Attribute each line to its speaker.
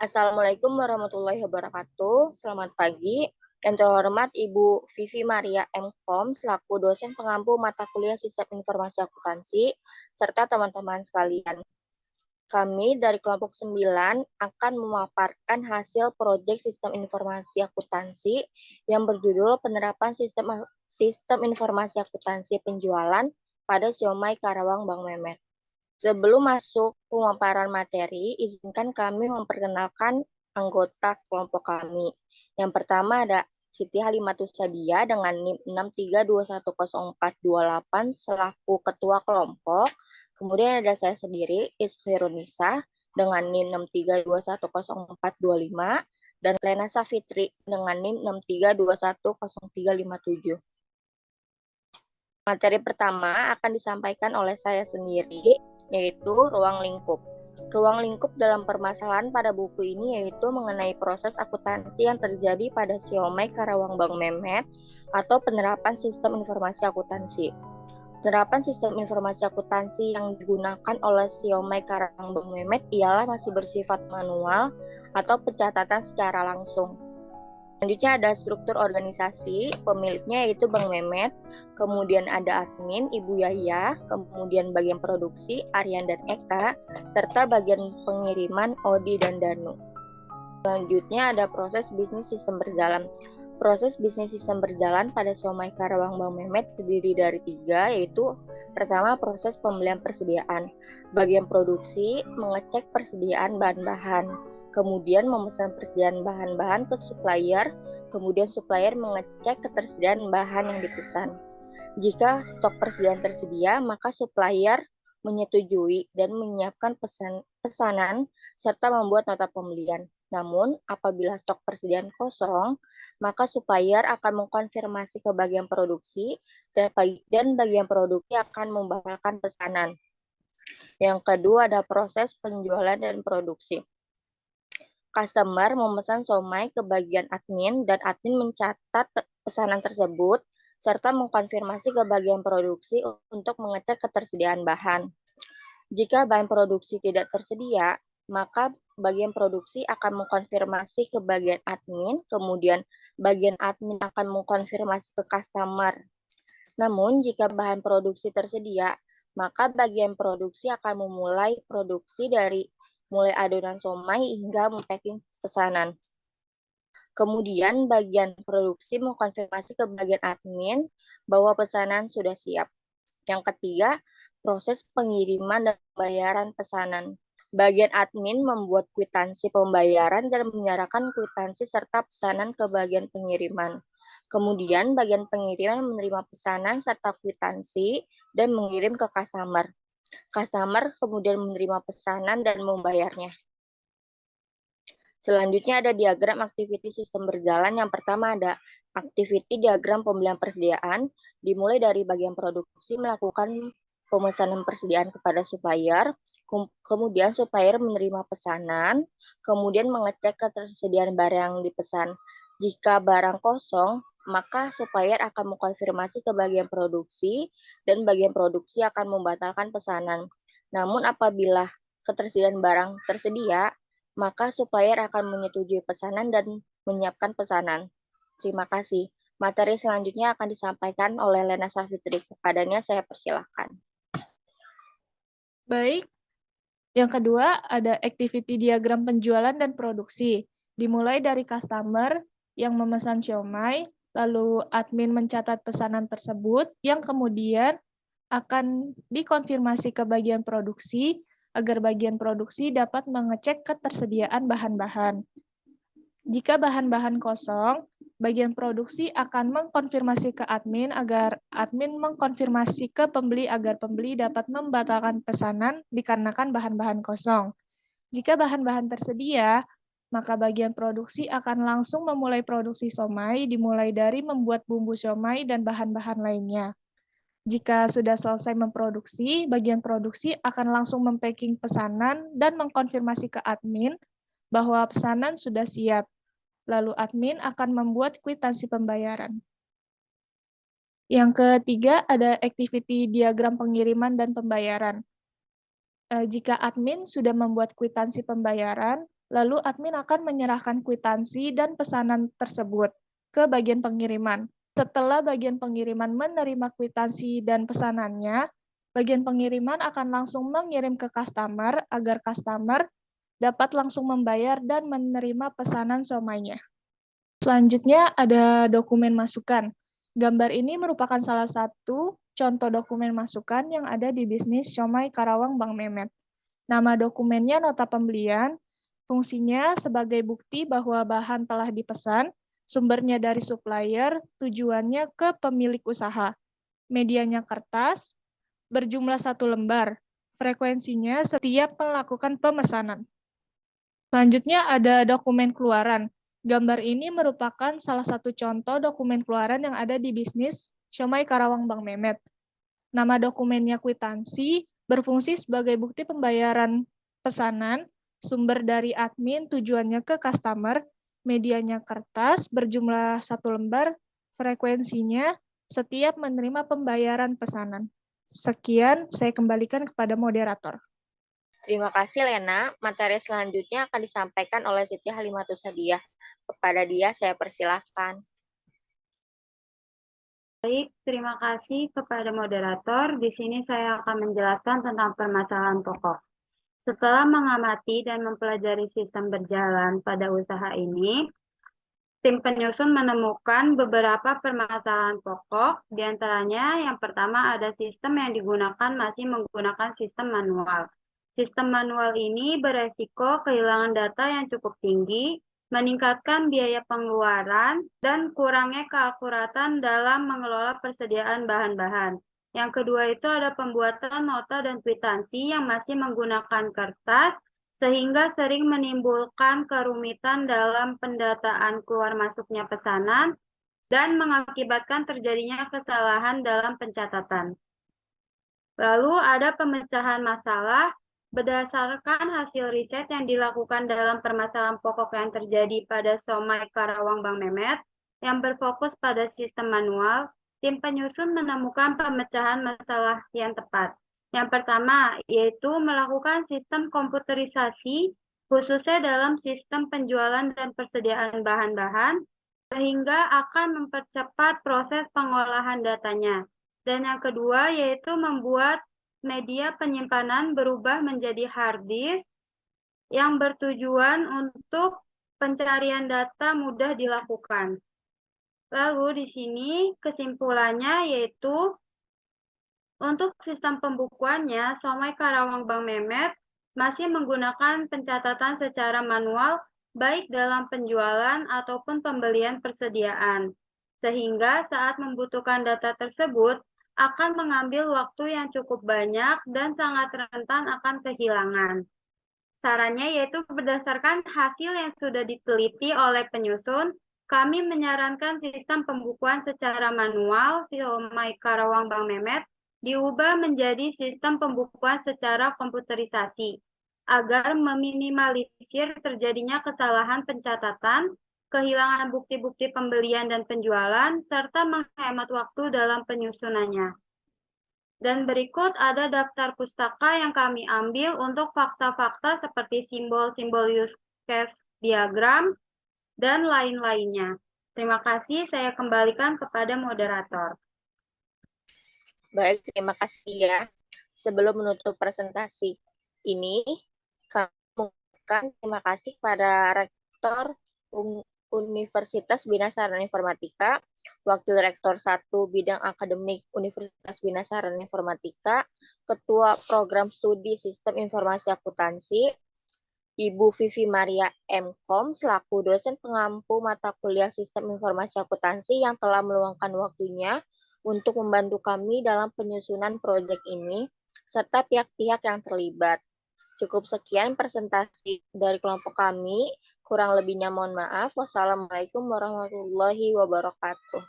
Speaker 1: Assalamualaikum warahmatullahi wabarakatuh. Selamat pagi. Yang terhormat Ibu Vivi Maria M.Com selaku dosen pengampu mata kuliah Sistem Informasi Akuntansi serta teman-teman sekalian. Kami dari kelompok 9 akan memaparkan hasil proyek Sistem Informasi Akuntansi yang berjudul penerapan Sistem Informasi Akuntansi penjualan pada Siomay Karawang Bang Memet. Sebelum masuk pemaparan materi, izinkan kami memperkenalkan anggota kelompok kami. Yang pertama ada Siti Halimatus Sadia dengan NIM 6321048 selaku ketua kelompok. Kemudian ada saya sendiri, Isfirunisa dengan NIM 6321045 dan Lena Safitri dengan NIM 6321037. Materi pertama akan disampaikan oleh saya sendiri, yaitu ruang lingkup. Ruang lingkup dalam permasalahan pada buku ini yaitu mengenai proses akuntansi yang terjadi pada Siomay Karawang Bang Memet atau penerapan sistem informasi akuntansi. Penerapan sistem informasi akuntansi yang digunakan oleh Siomay Karawang Bang Memet ialah masih bersifat manual atau pencatatan secara langsung. Selanjutnya ada struktur organisasi, pemiliknya yaitu Bang Memet, kemudian ada admin, Ibu Yahya, kemudian bagian produksi, Aryan dan Eka, serta bagian pengiriman, Odi dan Danu. Selanjutnya ada proses bisnis sistem berjalan. Proses bisnis sistem berjalan pada Siomay Karawang Bang Memet terdiri dari 3, yaitu pertama proses pembelian persediaan. Bagian produksi mengecek persediaan bahan-bahan. Kemudian memesan persediaan bahan-bahan ke supplier, kemudian supplier mengecek ketersediaan bahan yang dipesan. Jika stok persediaan tersedia, maka supplier menyetujui dan menyiapkan pesanan serta membuat nota pembelian. Namun, apabila stok persediaan kosong, maka supplier akan mengkonfirmasi ke bagian produksi dan bagian produksi akan membatalkan pesanan. Yang kedua ada proses penjualan dan produksi. Customer memesan somai ke bagian admin dan admin mencatat pesanan tersebut serta mengkonfirmasi ke bagian produksi untuk mengecek ketersediaan bahan. Jika bahan produksi tidak tersedia, maka bagian produksi akan mengkonfirmasi ke bagian admin, kemudian bagian admin akan mengkonfirmasi ke customer. Namun, jika bahan produksi tersedia, maka bagian produksi akan memulai produksi dari mulai adonan somai hingga mempacking pesanan. Kemudian bagian produksi mengkonfirmasi ke bagian admin bahwa pesanan sudah siap. Yang ketiga, proses pengiriman dan pembayaran pesanan. Bagian admin membuat kwitansi pembayaran dan menyerahkan kwitansi serta pesanan ke bagian pengiriman. Kemudian bagian pengiriman menerima pesanan serta kwitansi dan mengirim ke customer. Customer kemudian menerima pesanan dan membayarnya. Selanjutnya ada diagram activity sistem berjalan. Yang pertama ada activity diagram pembelian persediaan, dimulai dari bagian produksi melakukan pemesanan persediaan kepada supplier, kemudian supplier menerima pesanan, kemudian mengecek ketersediaan barang yang dipesan. Jika barang kosong, maka supplier akan mengkonfirmasi ke bagian produksi dan bagian produksi akan membatalkan pesanan. Namun apabila ketersediaan barang tersedia, maka supplier akan menyetujui pesanan dan menyiapkan pesanan. Terima kasih. Materi selanjutnya akan disampaikan oleh Lena Safitri. Kepadanya saya persilahkan.
Speaker 2: Baik, yang kedua ada activity diagram penjualan dan produksi. Dimulai dari customer yang memesan siomay, lalu admin mencatat pesanan tersebut, yang kemudian akan dikonfirmasi ke bagian produksi, agar bagian produksi dapat mengecek ketersediaan bahan-bahan. Jika bahan-bahan kosong, bagian produksi akan mengkonfirmasi ke admin agar admin mengkonfirmasi ke pembeli agar pembeli dapat membatalkan pesanan dikarenakan bahan-bahan kosong. Jika bahan-bahan tersedia, maka bagian produksi akan langsung memulai produksi siomay, dimulai dari membuat bumbu siomay dan bahan-bahan lainnya. Jika sudah selesai memproduksi, bagian produksi akan langsung mempacking pesanan dan mengkonfirmasi ke admin bahwa pesanan sudah siap. Lalu admin akan membuat kwitansi pembayaran. Yang ketiga ada activity diagram pengiriman dan pembayaran. Jika admin sudah membuat kwitansi pembayaran, Lalu admin akan menyerahkan kwitansi dan pesanan tersebut ke bagian pengiriman. Setelah bagian pengiriman menerima kwitansi dan pesanannya, bagian pengiriman akan langsung mengirim ke customer agar customer dapat langsung membayar dan menerima pesanan siomaynya. Selanjutnya ada dokumen masukan. Gambar ini merupakan salah satu contoh dokumen masukan yang ada di bisnis siomay Karawang Bang Memet. Nama dokumennya nota pembelian, fungsinya sebagai bukti bahwa bahan telah dipesan, sumbernya dari supplier, tujuannya ke pemilik usaha. Medianya kertas, berjumlah 1 lembar. Frekuensinya setiap melakukan pemesanan. Selanjutnya ada dokumen keluaran. Gambar ini merupakan salah satu contoh dokumen keluaran yang ada di bisnis siomay Karawang Bang Memet. Nama dokumennya kwitansi, berfungsi sebagai bukti pembayaran pesanan, sumber dari admin, tujuannya ke customer, medianya kertas, berjumlah 1 lembar, frekuensinya setiap menerima pembayaran pesanan. Sekian, saya kembalikan kepada moderator.
Speaker 1: Terima kasih, Lena. Materi selanjutnya akan disampaikan oleh Siti Halimatus Hadiah. Kepada dia, saya persilahkan.
Speaker 3: Baik, terima kasih kepada moderator. Di sini saya akan menjelaskan tentang permasalahan pokok. Setelah mengamati dan mempelajari sistem berjalan pada usaha ini, tim penyusun menemukan beberapa permasalahan pokok. Di antaranya, yang pertama ada sistem yang digunakan masih menggunakan sistem manual. Sistem manual ini beresiko kehilangan data yang cukup tinggi, meningkatkan biaya pengeluaran, dan kurangnya keakuratan dalam mengelola persediaan bahan-bahan. Yang kedua itu ada pembuatan nota dan kwitansi yang masih menggunakan kertas, sehingga sering menimbulkan kerumitan dalam pendataan keluar masuknya pesanan dan mengakibatkan terjadinya kesalahan dalam pencatatan. Lalu ada pemecahan masalah. Berdasarkan hasil riset yang dilakukan dalam permasalahan pokok yang terjadi pada siomay Karawang Bang Memet yang berfokus pada sistem manual, tim penyusun menemukan pemecahan masalah yang tepat. Yang pertama, yaitu melakukan sistem komputerisasi, khususnya dalam sistem penjualan dan persediaan bahan-bahan, sehingga akan mempercepat proses pengolahan datanya. Dan yang kedua, yaitu membuat media penyimpanan berubah menjadi hard disk yang bertujuan untuk pencarian data mudah dilakukan. Lalu di sini kesimpulannya yaitu untuk sistem pembukuannya, siomay Karawang Bang Memet masih menggunakan pencatatan secara manual baik dalam penjualan ataupun pembelian persediaan. Sehingga saat membutuhkan data tersebut, akan mengambil waktu yang cukup banyak dan sangat rentan akan kehilangan. Sarannya yaitu berdasarkan hasil yang sudah diteliti oleh penyusun, kami menyarankan sistem pembukuan secara manual siomay Karawang Bang Memet diubah menjadi sistem pembukuan secara komputerisasi agar meminimalisir terjadinya kesalahan pencatatan, kehilangan bukti-bukti pembelian dan penjualan, serta menghemat waktu dalam penyusunannya. Dan berikut ada daftar pustaka yang kami ambil untuk fakta-fakta seperti simbol-simbol use case diagram dan lain-lainnya. Terima kasih, saya kembalikan kepada moderator.
Speaker 1: Baik, terima kasih ya. Sebelum menutup presentasi ini, kami mengucapkan terima kasih pada Rektor Universitas Bina Sarana Informatika, Wakil Rektor 1 Bidang Akademik Universitas Bina Sarana Informatika, Ketua Program Studi Sistem Informasi Akuntansi, Ibu Vivi Maria M.Com, selaku dosen pengampu mata kuliah Sistem Informasi Akuntansi yang telah meluangkan waktunya untuk membantu kami dalam penyusunan proyek ini, serta pihak-pihak yang terlibat. Cukup sekian presentasi dari kelompok kami. Kurang lebihnya mohon maaf. Wassalamualaikum warahmatullahi wabarakatuh.